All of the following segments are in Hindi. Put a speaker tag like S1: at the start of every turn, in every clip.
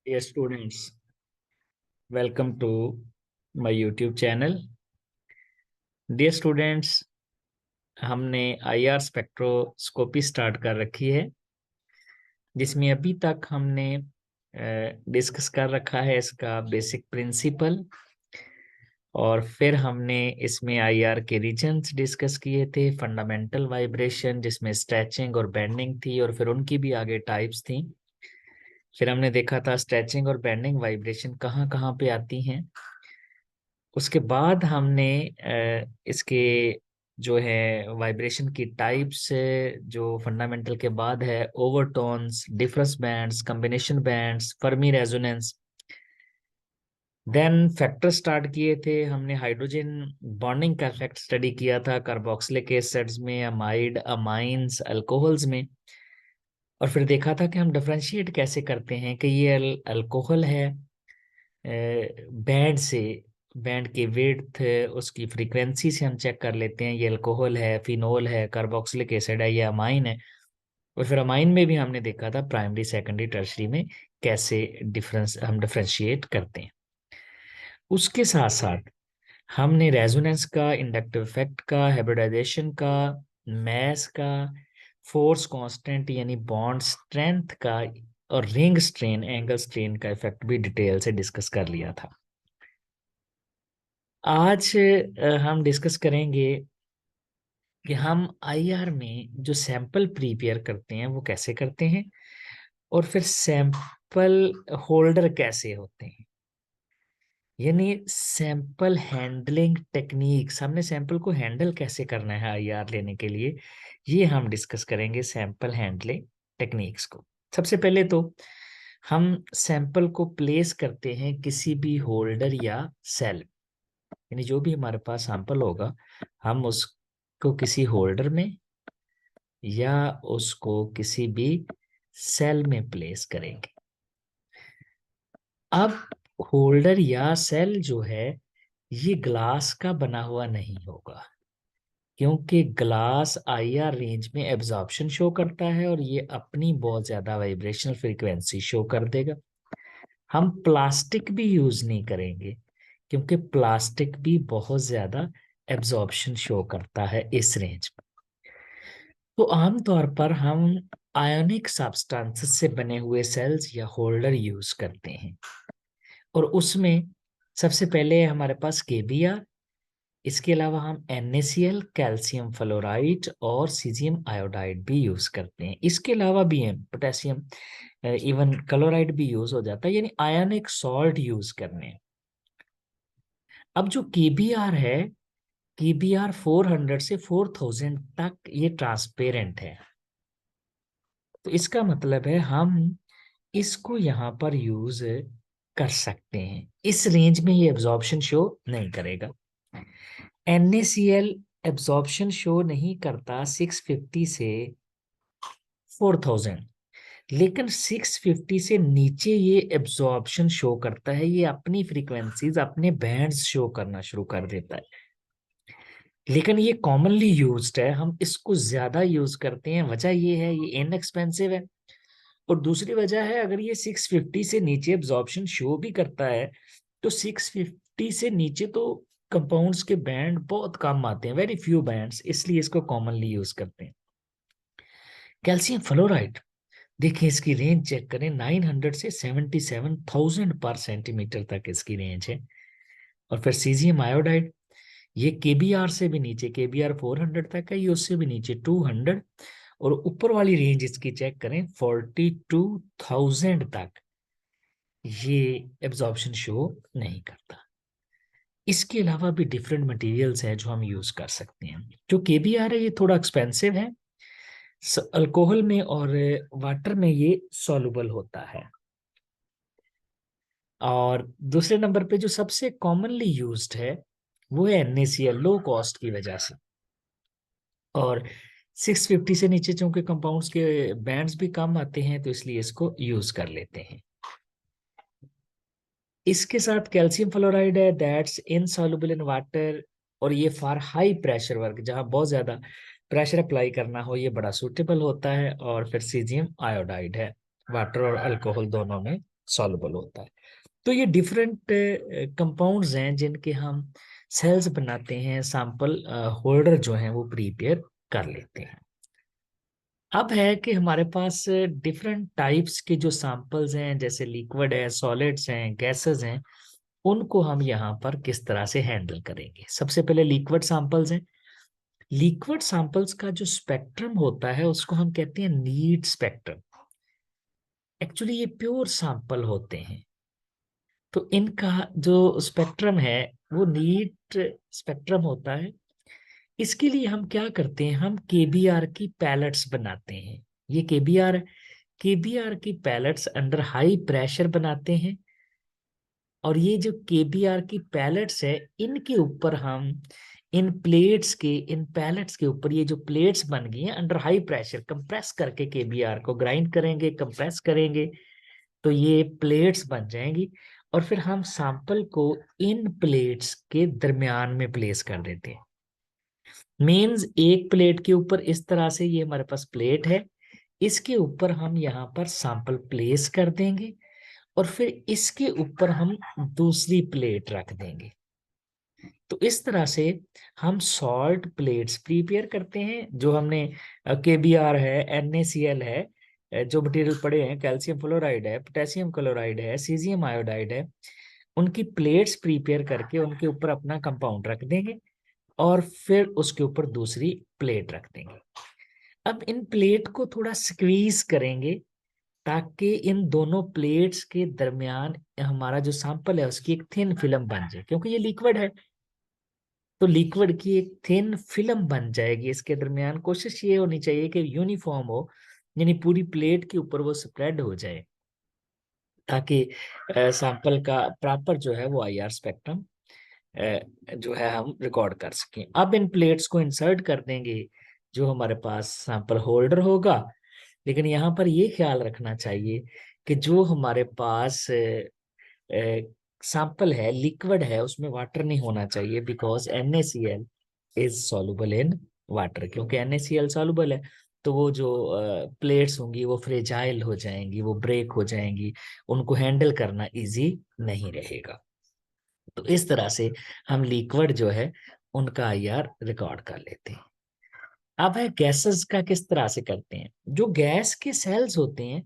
S1: Dear students, welcome to my YouTube channel. Dear students, हमने IR स्पेक्ट्रोस्कोपी स्टार्ट कर रखी है, जिसमें अभी तक हमने डिस्कस कर रखा है इसका बेसिक प्रिंसिपल, और फिर हमने इसमें IR के रीजन्स डिस्कस किए थे, फंडामेंटल वाइब्रेशन जिसमें स्ट्रेचिंग और बेंडिंग थी, और फिर उनकी भी आगे टाइप्स थी। फिर हमने देखा था स्ट्रेचिंग और बेंडिंग वाइब्रेशन कहाँ कहाँ पे आती हैं। उसके बाद हमने इसके जो है वाइब्रेशन की टाइप्स जो फंडामेंटल के बाद है, overtones, difference bands, combination bands, Fermi resonance, then factor start किए थे हमने। हाइड्रोजन बॉन्डिंग का इफेक्ट स्टडी किया था कार्बोक्सिलिक एसिड्स में, अमाइड, अमाइंस, अल्कोहल्स में। और फिर देखा था कि हम डिफरेंशिएट कैसे करते हैं कि ये अल्कोहल है बैंड से, बैंड की विड्थ, उसकी फ्रीक्वेंसी से हम चेक कर लेते हैं ये अल्कोहल है, फिनोल है, कार्बोक्सिलिक एसिड है, ये अमाइन है। और फिर अमाइन में भी हमने देखा था प्राइमरी सेकेंडरी टर्शरी में कैसे हम डिफरेंशिएट करते हैं। उसके साथ साथ हमने रेजोनेंस का, इंडक्टिव इफेक्ट का, हाइब्रिडाइजेशन का, मैस का, फोर्स कांस्टेंट यानी बॉन्ड स्ट्रेंथ का, और रिंग स्ट्रेन, एंगल स्ट्रेन का इफेक्ट भी डिटेल से डिस्कस कर लिया था। आज हम डिस्कस करेंगे कि हम आईआर में जो सैंपल प्रिपेयर करते हैं वो कैसे करते हैं, और फिर सैंपल होल्डर कैसे होते हैं, यानी सैंपल हैंडलिंग टेक्निक्स, हमने सैंपल को हैंडल कैसे करना है आईआर लेने के लिए, ये हम डिस्कस करेंगे सैंपल हैंडलिंग टेक्निक्स को। सबसे पहले तो हम सैंपल को प्लेस करते हैं किसी भी होल्डर या सेल, यानी जो भी हमारे पास सैंपल होगा हम उसको किसी होल्डर में या उसको किसी भी सेल में प्लेस करेंगे। अब होल्डर या सेल जो है ये ग्लास का बना हुआ नहीं होगा, क्योंकि ग्लास आईआर रेंज में एब्जॉर्प्शन शो करता है और ये अपनी बहुत ज्यादा वाइब्रेशनल फ्रीक्वेंसी शो कर देगा। हम प्लास्टिक भी यूज नहीं करेंगे, क्योंकि प्लास्टिक भी बहुत ज्यादा एब्जॉर्प्शन शो करता है इस रेंज में। तो आमतौर पर हम आयोनिक सब्सटेंसेस से बने हुए सेल्स या होल्डर यूज करते हैं, और उसमें सबसे पहले हमारे पास केबीआर, इसके अलावा हम NaCl, कैल्शियम फ्लोराइड और सीजियम आयोडाइड भी यूज करते हैं। इसके अलावा भी हम पोटेशियम, इवन क्लोराइड भी यूज हो जाता है, यानी आयोनिक सॉल्ट यूज करने हैं। अब जो केबीआर है, केबीआर 400 से 4000 तक ये ट्रांसपेरेंट है, तो इसका मतलब है हम इसको यहाँ पर यूज कर सकते हैं। इस रेंज में ये एब्जॉर्प्शन शो नहीं करेगा। NaCl एब्जॉर्प्शन शो नहीं करता 650 से 4000, लेकिन 650 से नीचे ये एब्जॉर्प्शन शो करता है, ये अपनी फ्रीक्वेंसीज, अपने बैंड्स शो करना शुरू कर देता है। लेकिन ये कॉमनली यूज्ड है, हम इसको ज्यादा यूज करते हैं। वजह ये है ये इनएक्सपेंसिव है, और दूसरी वजह है अगर ये 650 से नीचे एब्जॉर्प्शन शो भी करता है तो 650 से नीचे तो कंपाउंड्स के बैंड बहुत कम आते हैं, वेरी फ्यू बैंड्स, इसलिए इसको कॉमनली यूज करते हैं। कैल्शियम फ्लोराइड, देखिए इसकी रेंज चेक करें, 900 से 77,000 पर सेंटीमीटर तक इसकी रेंज है। और फिर सीजियम आयोडाइड, ये केबीआर से भी नीचे, केबीआर 400 तक है, ये उससे भी नीचे 200, और ऊपर वाली रेंज इसकी चेक करें 42,000 तक, ये एब्जॉर्प्शन शो नहीं करता। इसके अलावा भी डिफरेंट मटेरियल्स हैं जो हम यूज कर सकते हैं। जो केबीआर है ये थोड़ा एक्सपेंसिव है, अल्कोहल में और वाटर में ये सॉल्युबल होता है। और दूसरे नंबर पे जो सबसे कॉमनली यूज्ड है वो है NaCl, लो कॉस्ट की वजह से। और 650 से नीचे चूंकि कंपाउंड्स के बैंड्स भी कम आते हैं तो इसलिए इसको यूज कर लेते हैं। इसके साथ कैल्शियम फ्लोराइड है, दैट्स इनसॉल्युबल इन वाटर, और ये फॉर हाई प्रेशर वर्क, जहां बहुत ज्यादा प्रेशर अप्लाई करना हो ये बड़ा सूटेबल होता है। और फिर सीजियम आयोडाइड है, वाटर और अल्कोहल दोनों में सॉल्युबल होता है। तो ये डिफरेंट कंपाउंड्स हैं जिनके हम सेल्स बनाते हैं, सैंपल होल्डर जो हैं वो प्रिपेयर कर लेते हैं। अब है कि हमारे पास डिफरेंट टाइप्स के जो सैंपल्स हैं, जैसे लिक्विड है, सॉलिड्स हैं, गैसेस हैं, उनको हम यहाँ पर किस तरह से हैंडल करेंगे। सबसे पहले लिक्विड सैंपल्स हैं। लिक्विड सैंपल्स का जो स्पेक्ट्रम होता है उसको हम कहते हैं नीट स्पेक्ट्रम। एक्चुअली ये प्योर सैंपल होते हैं, तो इनका जो स्पेक्ट्रम है वो नीट स्पेक्ट्रम होता है। इसके लिए हम क्या करते हैं, हम केबीआर की पैलेट्स बनाते हैं। ये केबीआर की पैलेट्स अंडर हाई प्रेशर बनाते हैं, और ये जो केबीआर की पैलेट्स है इनके ऊपर हम इन पैलेट्स के ऊपर ये जो प्लेट्स बन गई हैं अंडर हाई प्रेशर कंप्रेस करके केबीआर को ग्राइंड करेंगे, कंप्रेस करेंगे, तो ये प्लेट्स बन जाएंगी। और फिर हम सैंपल को इन प्लेट्स के दरमियान में प्लेस कर देते हैं। मीन्स एक प्लेट के ऊपर इस तरह से ये हमारे पास प्लेट है, इसके ऊपर हम यहाँ पर सैंपल प्लेस कर देंगे, और फिर इसके ऊपर हम दूसरी प्लेट रख देंगे। तो इस तरह से हम सॉल्ट प्लेट्स प्रिपेयर करते हैं। जो हमने केबीआर है, NaCl है, जो मटेरियल पड़े हैं, कैल्शियम फ्लोराइड है, पोटेशियम क्लोराइड है, सीजियम आयोडाइड है, उनकी प्लेट्स प्रिपेयर करके उनके ऊपर अपना कंपाउंड रख देंगे, और फिर उसके ऊपर दूसरी प्लेट रख देंगे। अब इन प्लेट को थोड़ा स्क्वीज करेंगे ताकि इन दोनों प्लेट्स के दरमियान हमारा जो सैंपल है उसकी एक थिन फिल्म बन जाए, क्योंकि ये लिक्विड है तो लिक्विड की एक थिन फिल्म बन जाएगी इसके दरमियान। कोशिश ये होनी चाहिए कि यूनिफॉर्म हो, यानी पूरी प्लेट के ऊपर वो स्प्रेड हो जाए, ताकि सैंपल का प्रॉपर जो है वो IR स्पेक्ट्रम जो है हम रिकॉर्ड कर सकें। अब इन प्लेट्स को इंसर्ट कर देंगे जो हमारे पास सैंपल होल्डर होगा। लेकिन यहाँ पर ये ख्याल रखना चाहिए कि जो हमारे पास सैंपल है, लिक्विड है, उसमें वाटर नहीं होना चाहिए, because NaCl is soluble in water. क्योंकि NaCl सॉल्युबल है तो वो जो प्लेट्स होंगी वो फ्रेजाइल हो जाएंगी, वो ब्रेक हो जाएंगी, उनको हैंडल करना इजी नहीं रहेगा। तो इस तरह से हम लिक्विड जो है उनका IR रिकॉर्ड कर लेते हैं। अब है गैसेस का किस तरह से करते हैं। जो गैस के सेल्स होते हैं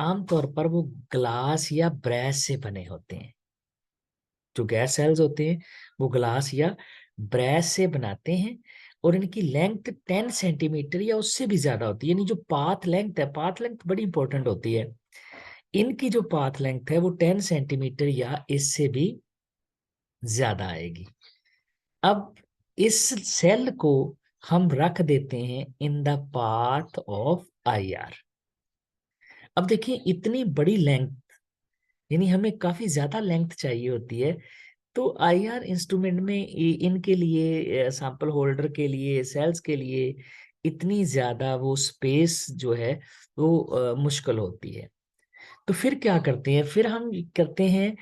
S1: आमतौर पर वो ग्लास या ब्रेस से बने होते हैं। जो गैस सेल्स होते हैं वो ग्लास या ब्रेस से बनाते हैं, और इनकी लेंथ 10 सेंटीमीटर या उससे भी ज्यादा होती है। यानी जो पाथ लेंथ है, पाथ लेंथ बड़ी इंपॉर्टेंट होती है, इनकी जो पाथ लेंथ है वो 10 सेंटीमीटर या इससे भी ज्यादा आएगी। अब इस सेल को हम रख देते हैं in the path of IR। अब देखिए इतनी बड़ी लेंथ, यानी हमें काफी ज्यादा लेंथ चाहिए होती है, तो IR इंस्ट्रूमेंट में इनके लिए, सैंपल होल्डर के लिए, सेल्स के लिए इतनी ज्यादा वो स्पेस जो है वो मुश्किल होती है। तो फिर क्या करते हैं, फिर हम करते हैं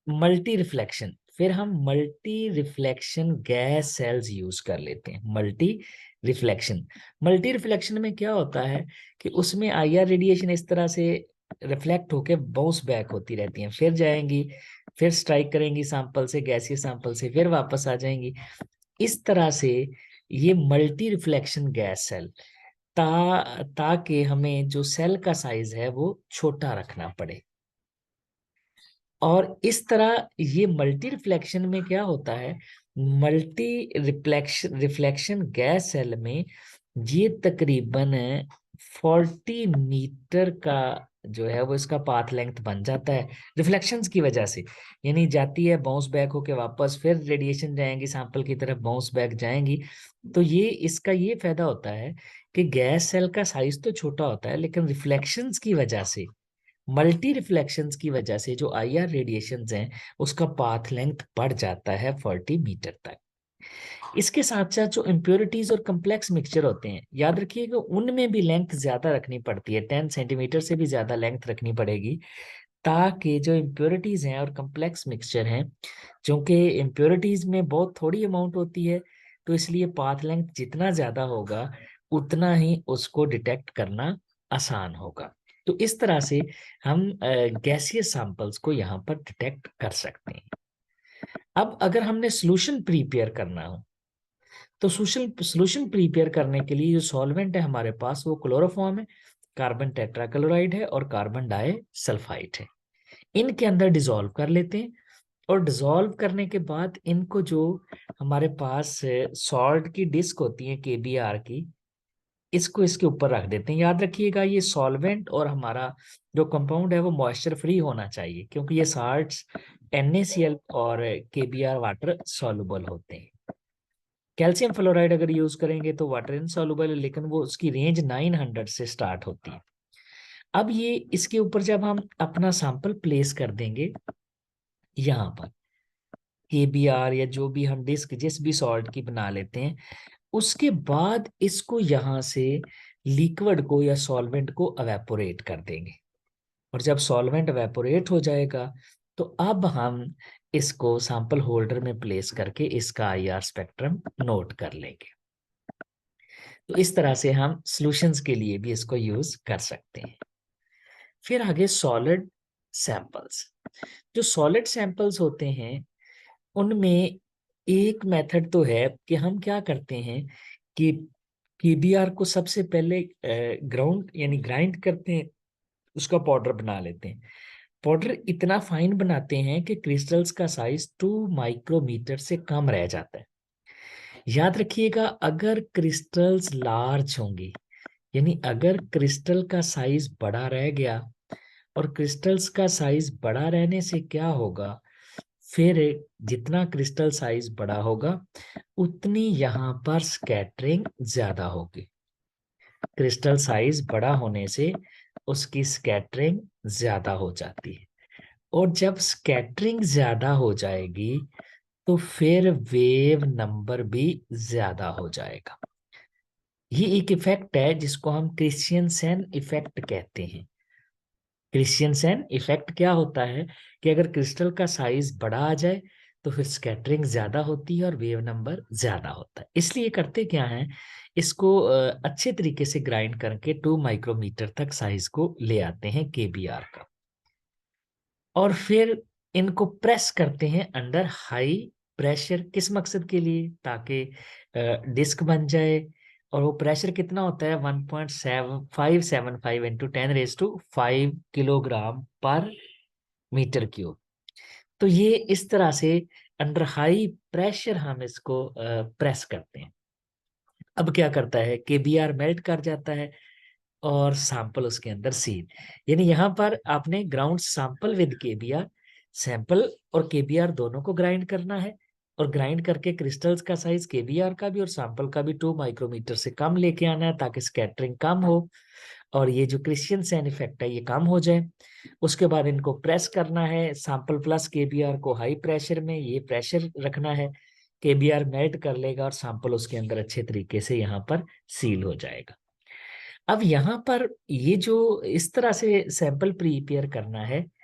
S1: मल्टी रिफ्लेक्शन। फिर हम multi reflection gas cells use कर लेते हैं। मल्टी रिफ्लेक्शन में क्या होता है कि उसमें IR रेडिएशन इस तरह से रिफ्लेक्ट होके बाउंस बैक होती रहती हैं, फिर जाएंगी, फिर स्ट्राइक करेंगी सैंपल से, गैसीय सैंपल से, फिर वापस आ जाएंगी। इस तरह से ये मल्टी रिफ्लेक्शन गैस सेल, ताकि हमें जो सेल का साइज है वो छोटा रखना पड़े। और इस तरह ये मल्टी रिफ्लेक्शन में क्या होता है, मल्टी रिफ्लेक्शन गैस सेल में ये तकरीबन 40 मीटर का जो है वो इसका पाथ लेंथ बन जाता है रिफ्लेक्शंस की वजह से। यानी जाती है, बाउंस बैक होके वापस, फिर रेडिएशन जाएंगी सैंपल की तरफ, बाउंस बैक जाएंगी। तो ये इसका ये फायदा होता है कि गैस सेल का साइज तो छोटा होता है, लेकिन रिफ्लेक्शंस की वजह से, मल्टी रिफ्लेक्शंस की वजह से जो IR रेडिएशंस हैं उसका पाथ लेंथ बढ़ जाता है 40 मीटर तक। इसके साथ साथ जो इम्प्योरिटीज और कम्प्लेक्स मिक्सचर होते हैं, याद रखिएगा उनमें भी लेंथ ज्यादा रखनी पड़ती है, 10 सेंटीमीटर से भी ज्यादा लेंथ रखनी पड़ेगी, ताकि जो इम्प्योरिटीज हैं और कम्प्लेक्स मिक्सचर हैं, क्योंकि इम्प्योरिटीज में बहुत थोड़ी अमाउंट होती है, तो इसलिए पाथ लेंथ जितना ज्यादा होगा उतना ही उसको डिटेक्ट करना आसान होगा। तो इस तरह से हम गैसियस सैंपल्स को यहाँ पर डिटेक्ट कर सकते हैं। अब अगर हमने सोल्यूशन प्रिपेयर करना हो, तो सोल्यूशन प्रिपेयर करने के लिए जो सॉल्वेंट है हमारे पास वो क्लोरोफॉर्म है, कार्बन टेट्राक्लोराइड है और कार्बन डाई सल्फाइड है। इनके अंदर डिसॉल्व कर लेते हैं और डिसॉल्व करने के बाद इनको जो हमारे पास सॉल्ट की डिस्क होती है केबीआर की, इसको इसके ऊपर रख देते हैं। याद रखिएगा ये सॉल्वेंट और हमारा जो कंपाउंड है वो मॉइस्चर फ्री होना चाहिए, क्योंकि ये साल्ट्स NaCl और केबीआर वाटर सॉल्युबल होते हैं। कैल्शियम फ्लोराइड अगर यूज करेंगे तो वाटर इनसॉल्युबल है, लेकिन वो उसकी रेंज 900 से स्टार्ट होती है। अब ये इसके ऊपर जब हम अपना सैंपल प्लेस कर देंगे यहाँ पर, केबीआर या जो भी हम डिस्क जिस भी सॉल्ट की बना लेते हैं, उसके बाद इसको यहाँ से लिक्विड को या सॉल्वेंट को एवेपोरेट कर देंगे। और जब सॉल्वेंट एवेपोरेट हो जाएगा तो अब हम इसको सैंपल होल्डर में प्लेस करके इसका IR स्पेक्ट्रम नोट कर लेंगे। तो इस तरह से हम सॉल्यूशंस के लिए भी इसको यूज कर सकते हैं। फिर आगे सॉलिड सैंपल्स। जो सॉलिड सैंपल्स होते हैं उनमें एक मेथड तो है कि हम क्या करते हैं कि केबीआर को सबसे पहले ग्राउंड यानी ग्राइंड करते हैं, उसका पाउडर बना लेते हैं। पाउडर इतना फाइन बनाते हैं कि क्रिस्टल्स का साइज 2 माइक्रोमीटर से कम रह जाता है। याद रखिएगा, अगर क्रिस्टल्स लार्ज होंगे, यानी अगर क्रिस्टल का साइज बड़ा रह गया, और क्रिस्टल्स का साइज बड़ा रहने से क्या होगा, फिर जितना क्रिस्टल साइज बड़ा होगा उतनी यहाँ पर स्कैटरिंग ज्यादा होगी। क्रिस्टल साइज बड़ा होने से उसकी स्कैटरिंग ज्यादा हो जाती है, और जब स्कैटरिंग ज्यादा हो जाएगी तो फिर वेव नंबर भी ज्यादा हो जाएगा। ये एक इफेक्ट है जिसको हम क्रिस्टियनसेन इफेक्ट कहते हैं। क्रिस्टियनसेन इफेक्ट क्या होता है कि अगर क्रिस्टल का साइज बड़ा आ जाए तो फिर स्कैटरिंग ज्यादा होती है और वेव नंबर ज्यादा होता है। इसलिए करते क्या है, इसको अच्छे तरीके से ग्राइंड करके 2 माइक्रोमीटर तक साइज को ले आते हैं केबीआर का, और फिर इनको प्रेस करते हैं अंडर हाई प्रेशर। किस मकसद के लिए, ताकि डिस्क बन जाए। और वो प्रेशर कितना होता है, 1.7575 इंटू 10⁵ किलोग्राम पर मीटर क्यूब। तो ये इस तरह से अंडर हाई प्रेशर हम इसको प्रेस करते हैं। अब क्या करता है, केबीआर मेल्ट कर जाता है और सैंपल उसके अंदर सील। यानी यहाँ पर आपने ground sample with KBr, sample और केबीआर दोनों को ग्राइंड करना है, और ग्राइंड करके क्रिस्टल्स का साइज केबीआर का भी और सैंपल का भी 2 माइक्रोमीटर से कम लेके आना है, ताकि स्कैटरिंग कम हो और ये जो क्रिस्टियनसेन इफेक्ट है ये कम हो जाए। उसके बाद इनको प्रेस करना है, सैंपल प्लस केबीआर को हाई प्रेशर में ये प्रेशर रखना है। केबीआर मेल्ट कर लेगा और सैंपल उसके अंदर अच्छे तरीके से यहाँ पर सील हो जाएगा। अब यहाँ पर ये जो इस तरह से सैंपल प्रिपेयर करना है,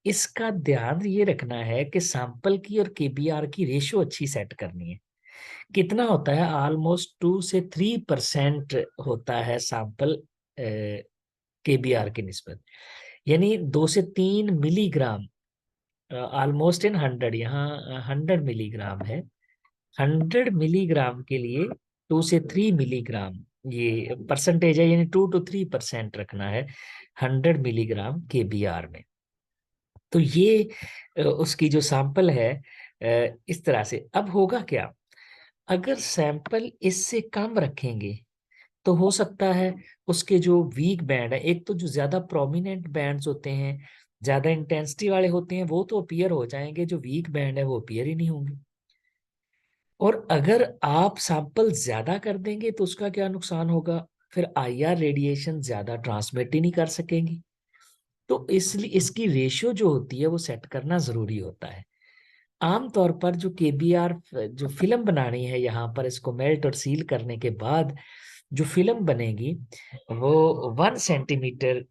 S1: इसका ध्यान ये रखना है कि सैंपल की और केबीआर की रेशियो अच्छी सेट करनी है। कितना होता है, ऑलमोस्ट 2 से 3% होता है सैंपल केबीआर की निस्बत, यानी 2 से 3 मिलीग्राम, ऑलमोस्ट इन 100, यहाँ 100 मिलीग्राम है। 100 मिलीग्राम के लिए 2 से 3 मिलीग्राम ये परसेंटेज है, यानी 2 to 3% रखना है 100 मिलीग्राम केबीआर में। तो ये उसकी जो सैंपल है इस तरह से। अब होगा क्या, अगर सैंपल इससे कम रखेंगे तो हो सकता है उसके जो वीक बैंड है, एक तो जो ज्यादा प्रोमिनेंट बैंड्स होते हैं, ज्यादा इंटेंसिटी वाले होते हैं, वो तो अपीयर हो जाएंगे, जो वीक बैंड है वो अपीयर ही नहीं होंगे। और अगर आप सैंपल ज्यादा कर देंगे तो उसका क्या नुकसान होगा, फिर IR रेडिएशन ज्यादा ट्रांसमिट ही नहीं कर सकेंगी। तो इसलिए इसकी रेशियो जो होती है वो सेट करना जरूरी होता है। आमतौर पर जो केबीआर जो फिल्म बनानी है, यहाँ पर इसको मेल्ट और सील करने के बाद जो फिल्म बनेगी वो 1 सेंटीमीटर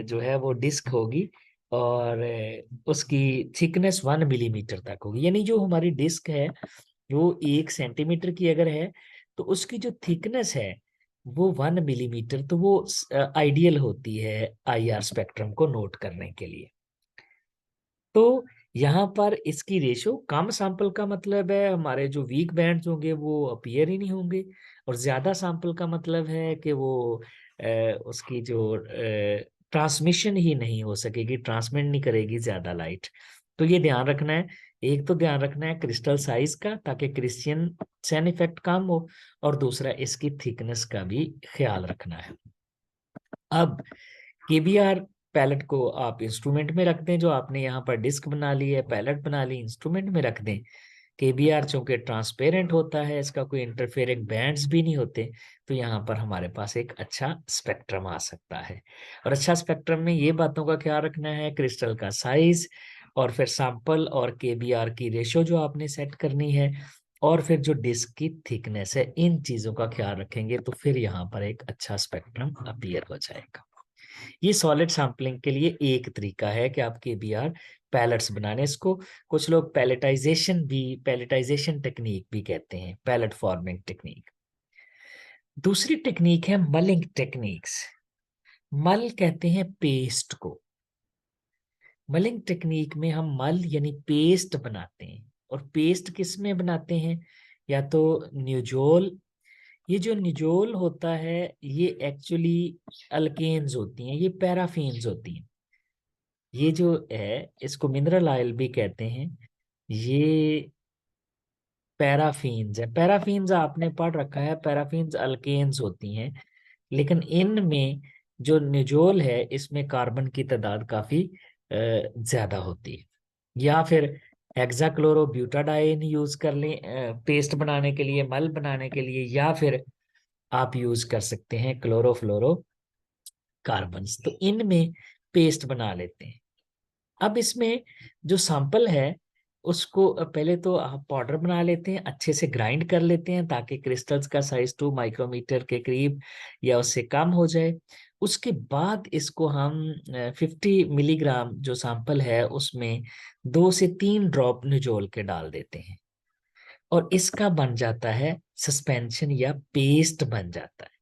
S1: जो है वो डिस्क होगी, और उसकी थिकनेस 1 मिलीमीटर तक होगी। यानी जो हमारी डिस्क है वो 1 सेंटीमीटर की अगर है तो उसकी जो थिकनेस है वो 1 मिलीमीटर, तो वो आइडियल होती है आईआर स्पेक्ट्रम को नोट करने के लिए। तो यहाँ पर इसकी रेशो, कम सैंपल का मतलब है हमारे जो वीक बैंड्स होंगे वो अपीयर ही नहीं होंगे, और ज्यादा सैंपल का मतलब है कि वो उसकी जो ट्रांसमिशन ही नहीं हो सकेगी, ट्रांसमिट नहीं करेगी ज्यादा लाइट। तो ये ध्यान रखना है। एक तो ध्यान रखना है क्रिस्टल साइज का, ताकि क्रिस्टियन इफेक्ट कम हो, और दूसरा इसकी थिकनेस का भी ख्याल रखना है। अब केबीआर पैलेट को आप इंस्ट्रूमेंट में रख दें, जो आपने यहाँ पर डिस्क बना ली है, पैलेट बना ली, इंस्ट्रूमेंट में रख दें। केबीआर चूंकि ट्रांसपेरेंट होता है, इसका कोई इंटरफेयरिंग बैंड्स भी नहीं होते, तो यहाँ पर हमारे पास एक अच्छा स्पेक्ट्रम आ सकता है। और अच्छा स्पेक्ट्रम में ये बातों का ख्याल रखना है, क्रिस्टल का साइज, और फिर सैंपल और केबीआर की रेशो जो आपने सेट करनी है, और फिर जो डिस्क की थिकनेस है, इन चीजों का ख्याल रखेंगे तो फिर यहाँ पर एक अच्छा स्पेक्ट्रम अपीयर हो जाएगा। ये सॉलिड सैंपलिंग के लिए एक तरीका है कि आप केबीआर पैलेट्स बनाने, इसको कुछ लोग पैलेटाइजेशन टेक्निक भी कहते हैं, पैलेट फॉर्मिंग टेक्निक। दूसरी टेक्निक है मलिंग टेक्निक्स। मल कहते हैं पेस्ट को। मलिंग टेक्निक में हम मल यानी पेस्ट बनाते हैं, और पेस्ट किस में बनाते हैं? या तो न्यूजोल, ये जो निजोल होता है ये एक्चुअली अल्केन्स होती हैं, ये पैराफीन्स होती हैं। ये जो है इसको मिनरल ऑयल भी कहते हैं। ये पैराफीन्स है, पैराफीन्स आपने पढ़ रखा है, पैराफीन्स अल्केन्स होती हैं। लेकिन इनमें जो निजोल है इसमें कार्बन की तादाद काफी ज्यादा होती है। या फिर हेक्साक्लोरोब्यूटाडाइन यूज कर लें पेस्ट बनाने के लिए, मल बनाने के लिए, या फिर आप यूज कर सकते हैं क्लोरोफ्लोरो कार्बन्स, तो इनमें पेस्ट बना लेते हैं। अब इसमें जो सैंपल है उसको पहले तो आप पाउडर बना लेते हैं, अच्छे से ग्राइंड कर लेते हैं, ताकि क्रिस्टल्स का साइज 2 माइक्रोमीटर के करीब या उससे कम हो जाए। उसके बाद इसको हम 50 मिलीग्राम जो सैंपल है उसमें 2 से 3 ड्रॉप निचोड़ के डाल देते हैं, और इसका बन जाता है सस्पेंशन या पेस्ट बन जाता है।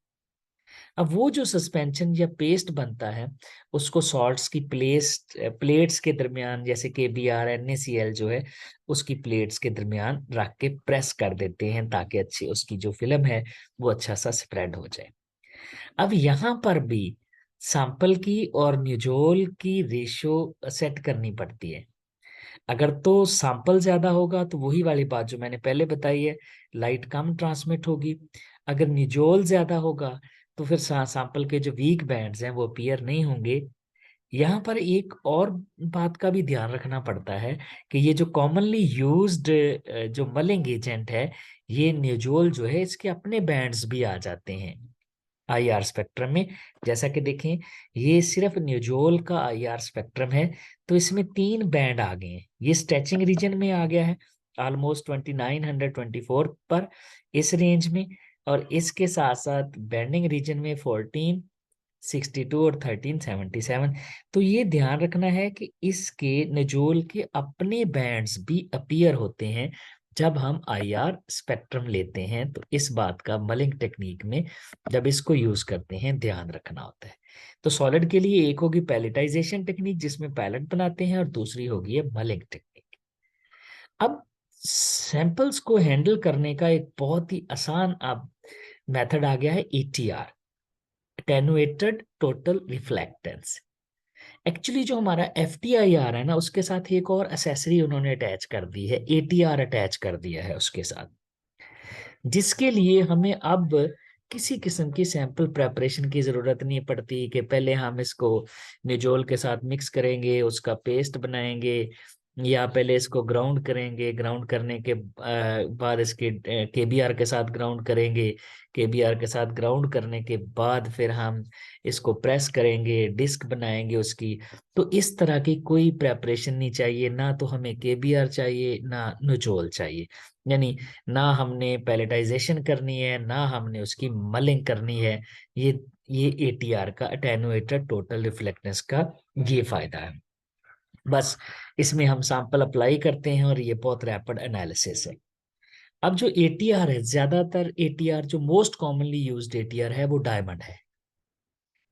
S1: अब वो जो सस्पेंशन या पेस्ट बनता है उसको सॉल्ट्स की प्लेट्स के दरमियान, जैसे KBr NaCl जो है उसकी प्लेट्स के दरमियान रख के प्रेस कर देते हैं, ताकि अच्छी उसकी जो फिल्म है वो अच्छा सा स्प्रेड हो जाए। अब यहाँ पर भी सैंपल की और न्यूजोल की रेशो सेट करनी पड़ती है। अगर तो सैंपल ज्यादा होगा तो वही वाली बात जो मैंने पहले बताई है, लाइट कम ट्रांसमिट होगी। अगर निजोल ज्यादा होगा तो फिर सैंपल के जो वीक बैंड्स हैं वो अपीयर नहीं होंगे। यहाँ पर एक और बात का भी ध्यान रखना पड़ता है कि ये जो कॉमनली यूज्ड जो मलिंग एजेंट है, ये निजोल जो है इसके अपने बैंड्स भी आ जाते हैं आईआर स्पेक्ट्रम में। जैसा कि देखें, ये सिर्फ न्यूजोल का आईआर स्पेक्ट्रम है, तो इसमें 3 बैंड आ गए हैं। ये स्ट्रेचिंग रीजन में आ गया है ऑलमोस्ट 2924 पर, इस रेंज में। और इसके साथ साथ बैंडिंग रीजन में 1462 और 1377। तो ये ध्यान रखना है कि इसके नजोल के अपने बैंड्स भी अपीयर होते हैं जब हम आईआर स्पेक्ट्रम लेते हैं। तो इस बात का मलिंग टेक्निक में जब इसको यूज करते हैं ध्यान रखना होता है। तो सॉलिड के लिए एक होगी पैलेटाइजेशन टेक्निक जिसमें पैलेट बनाते हैं, और दूसरी होगी है मलिंग टेक्निक। अब सैंपल्स को हैंडल करने का एक बहुत ही आसान अब मेथड आ गया है ATR, attenuated total reflectance. Actually जो हमारा FTIR है ना, उसके साथ एक और एसेसरी उन्होंने अटैच कर दी है, ATR अटैच कर दिया है उसके साथ, जिसके लिए हमें अब किसी किस्म की सैंपल प्रेपरेशन की जरूरत नहीं पड़ती कि पहले हम इसको निजोल के साथ मिक्स करेंगे, उसका पेस्ट बनाएंगे, या पहले इसको ग्राउंड करेंगे, ग्राउंड करने के बाद इसके KBr के साथ ग्राउंड करेंगे, KBr के साथ ग्राउंड करने के बाद फिर हम इसको प्रेस करेंगे, डिस्क बनाएंगे उसकी। तो इस तरह की कोई प्रेपरेशन नहीं चाहिए, ना तो हमें KBr चाहिए ना निजोल चाहिए। यानी ना हमने पैलेटाइजेशन करनी है ना हमने उसकी मलिंग करनी है। ये ATR का अटेनुएटेड टोटल रिफ्लेक्टेंस का ये फायदा है। बस इसमें हम सैंपल अप्लाई करते हैं और ये बहुत रैपिड एनालिसिस है। अब जो एटीआर है, ज्यादातर एटीआर जो मोस्ट कॉमनली यूज्ड एटीआर है वो डायमंड है।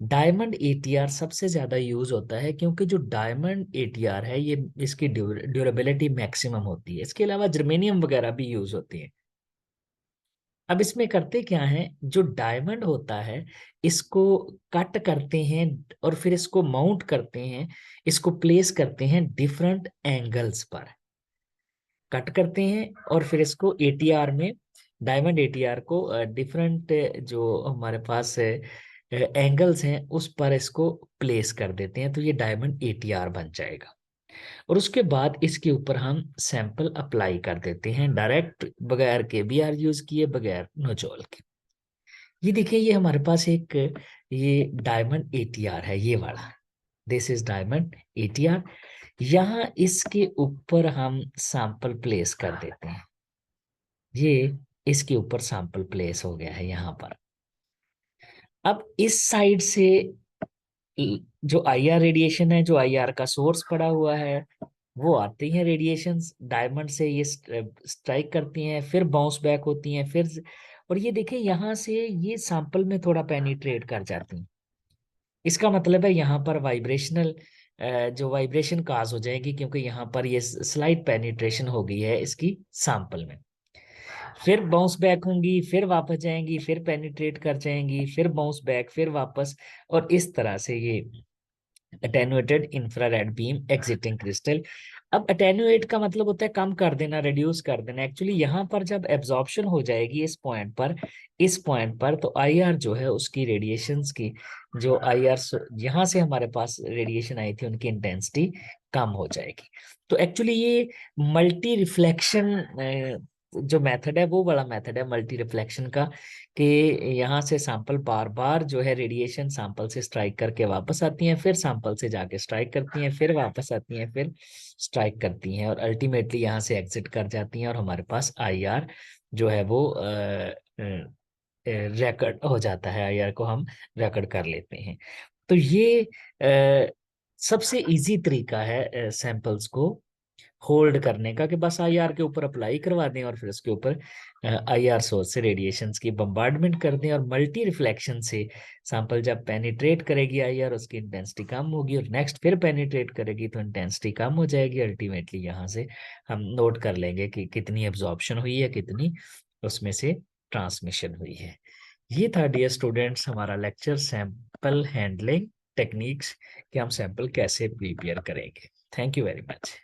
S1: डायमंड एटीआर सबसे ज्यादा यूज होता है क्योंकि जो डायमंड एटीआर है ये इसकी ड्यूरेबिलिटी मैक्सिमम होती है। इसके अलावा जर्मेनियम वगैरह भी यूज होती है। अब इसमें करते क्या है, जो डायमंड होता है इसको कट करते हैं और फिर इसको माउंट करते हैं, इसको प्लेस करते हैं डिफरेंट एंगल्स पर। कट करते हैं और फिर इसको एटीआर में, डायमंड एटीआर को डिफरेंट जो हमारे पास एंगल्स हैं उस पर इसको प्लेस कर देते हैं, तो ये डायमंड एटीआर बन जाएगा। और उसके बाद इसके ऊपर हम सैंपल अप्लाई कर देते हैं डायरेक्ट, बगैर के बीआर यूज किए, बगैर नोजोल के। ये देखिए, ये हमारे पास एक ये डायमंड एटीआर है, ये वाला। This is diamond ATR. यहाँ इसके ऊपर हम सैंपल प्लेस कर देते हैं। ये इसके ऊपर सैंपल प्लेस हो गया है यहाँ पर। अब इस साइड से जो आईआर रेडिएशन है, जो आईआर का सोर्स पड़ा हुआ है, वो आती हैं रेडिएशंस डायमंड से, ये स्ट्राइक करती हैं, फिर बाउंस बैक होती हैं, फिर। और ये देखिए यहाँ से ये सैंपल में थोड़ा पेनिट्रेट कर जाती हैं। इसका मतलब है यहाँ पर वाइब्रेशनल, जो वाइब्रेशन काज हो जाएगी, क्योंकि यहाँ पर ये स्लाइट पेनिट्रेशन हो गई है इसकी सैंपल में। फिर बाउंस बैक होंगी, फिर वापस जाएंगी, फिर पेनिट्रेट कर जाएंगी, फिर बाउंस बैक, फिर वापस। और इस तरह से ये attenuated infrared beam exiting crystal. अब अटेन्यूएट का मतलब होता है कम कर देना, रिड्यूस कर देना। एक्चुअली यहाँ पर जब एब्जॉर्प्शन हो जाएगी इस पॉइंट पर, इस पॉइंट पर, तो आईआर जो है उसकी रेडिएशंस की, जो आईआर यहाँ से हमारे पास रेडिएशन आई थी उनकी इंटेंसिटी कम हो जाएगी। तो एक्चुअली ये मल्टी रिफ्लेक्शन जो मेथड है वो बड़ा मेथड है मल्टी रिफ्लेक्शन का, कि यहाँ से सैंपल बार बार जो है रेडिएशन सैंपल से स्ट्राइक करके वापस आती हैं, फिर सैंपल से जाके स्ट्राइक करती हैं, फिर वापस आती हैं, फिर स्ट्राइक करती हैं, और अल्टीमेटली यहाँ से एग्जिट कर जाती हैं, और हमारे पास आईआर जो है वो रिकॉर्ड हो जाता है। आईआर को हम रिकॉर्ड कर लेते हैं। तो ये सबसे इजी तरीका है सैंपल्स को होल्ड करने का, कि बस आईआर के ऊपर अप्लाई करवा दें और फिर उसके ऊपर आईआर सोर्स से रेडिएशंस की बम्बार्डमेंट कर दें, और मल्टी रिफ्लेक्शन से सैंपल जब पेनिट्रेट करेगी आईआर, उसकी इंटेंसिटी कम होगी, और नेक्स्ट फिर पेनिट्रेट करेगी तो इंटेंसिटी कम हो जाएगी। अल्टीमेटली यहाँ से हम नोट कर लेंगे कि कितनी एब्जॉर्प्शन हुई है, कितनी उसमें से ट्रांसमिशन हुई है। ये था डियर स्टूडेंट्स हमारा लेक्चर, सैंपल हैंडलिंग टेक्निक्स, कि हम सैंपल कैसे प्रिपेयर करेंगे। Thank you very much.